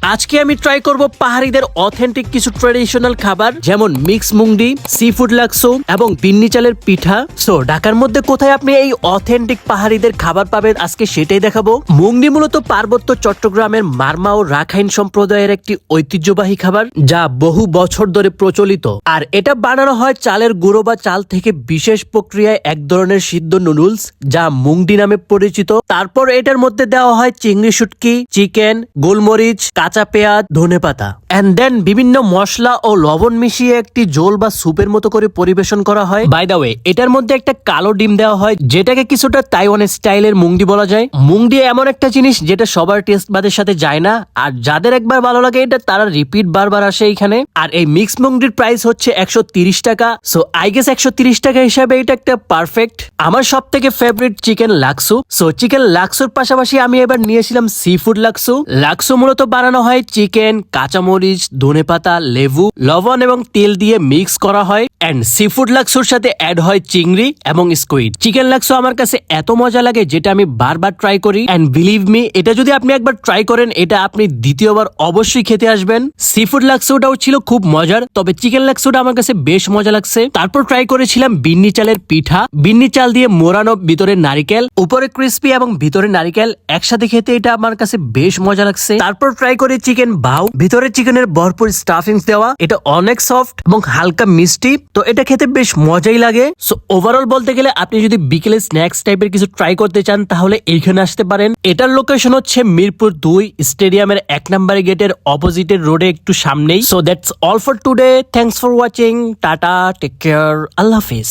আজকে আমি ট্রাই করব পাহাড়িদের অথেন্টিক কিছু ট্রেডিশনাল খাবার, যেমন মিক্স মুংডি, সি ফুড লাক্সো এবং বিন্নি চালের পিঠা। সো ঢাকার মধ্যে কোথায় আপনি এই অথেন্টিক পাহাড়িদের খাবার পাবেন আজকে সেটাই দেখাবো। মুংডি মূলত পার্বত্য চট্টগ্রামের মারমা ও রাখাইন সম্প্রদায়ের একটি ঐতিহ্যবাহী খাবার, যা বহু বছর ধরে প্রচলিত। আর এটা বানানো হয় চালের গুঁড়ো বা চাল থেকে বিশেষ প্রক্রিয়ায় এক ধরনের সিদ্ধ নুডলস, যা মুংডি নামে পরিচিত। তারপর এটার মধ্যে দেওয়া হয় চিংড়ি শুটকি, চিকেন, গোলমরিচ, কাঁচা পেঁয়াজ, ধনেপাতা এন্ড দেন বিভিন্ন মশলা ও লবণ মিশিয়ে একটি ঝোল বা স্যুপের মতো করে পরিবেশন করা হয়। বাই দা ওয়ে, এটার মধ্যে একটা কালো ডিম দেওয়া হয়, যেটাকে কিছুটা তাইওয়ান স্টাইলের মুংডি বলা যায়। মুংডি এমন একটা জিনিস যেটা সবার টেস্ট বাদের সাথে যায় না, আর যাদের একবার ভালো লাগে এটা তারা রিপিট বারবার আসে এখানে। আর এই মিক্স মুংডির প্রাইস হচ্ছে 130 টাকা। সো আই গেস 130 টাকা হিসাবে এটা একটা পারফেক্ট। আমার সব থেকে ফেভারিট চিকেন লাক্সু। সো চিকেন লাক্সুর পাশাপাশি আমি এবার নিয়েছিলাম সি ফুড লাক্সু। লাক্সু মূলত বানানো হয় চিকেন, কাঁচামরিচ, ধনেপাতা, লেবু, লবণ এবং তেল দিয়ে মিক্স করা হয়। এন্ড সি ফুড লাক্সুর সাথে অ্যাড হয় চিংড়ি এবং স্কুইড। চিকেন লাক্সু আমার কাছে এত মজা লাগে যেটা আমি বারবার ট্রাই করি। এন্ড বিলিভ মি, এটা যদি আপনি একবার ট্রাই করেন এটা আপনি দ্বিতীয়বার অবশ্যই খেতে আসবেন। সি ফুড লাক্সুটাও ছিল খুব মজার, তবে চিকেন লাক্সুটা আমার কাছে বেশ মজা লাগছে। তারপর ট্রাই করেছিলাম বিন্নি চালের পিঠা। বিন্নি চাল দিয়ে মোড়ানো, ভিতরে নারিকেল, উপরে ক্রিস্পি এবং ভিতরে নারিকেল একসাথে খেতে এটা আমার কাছে বেশ মজা লাগছে। তারপর ট্রাই করে চিকেন বাউ, ভিতরে চিকেনের ভরপুর স্টাফিংস দেওয়া। এটা অনেক সফট এবং হালকা মিষ্টি, তো এটা খেতে বেশ মজাই লাগে। সো ওভারঅল বলতে গেলে আপনি যদি বিকেলে স্ন্যাক্স টাইপের কিছু ট্রাই করতে চান তাহলে এইখানে আসতে পারেন। এটার লোকেশন হচ্ছে মিরপুর 2 স্টেডিয়ামের 1 নম্বর গেটের অপোজিটের রোডে একটু সামনেই। So that's all for today. Thanks for watching. Tata, take care, আল্লাহ হাফিজ।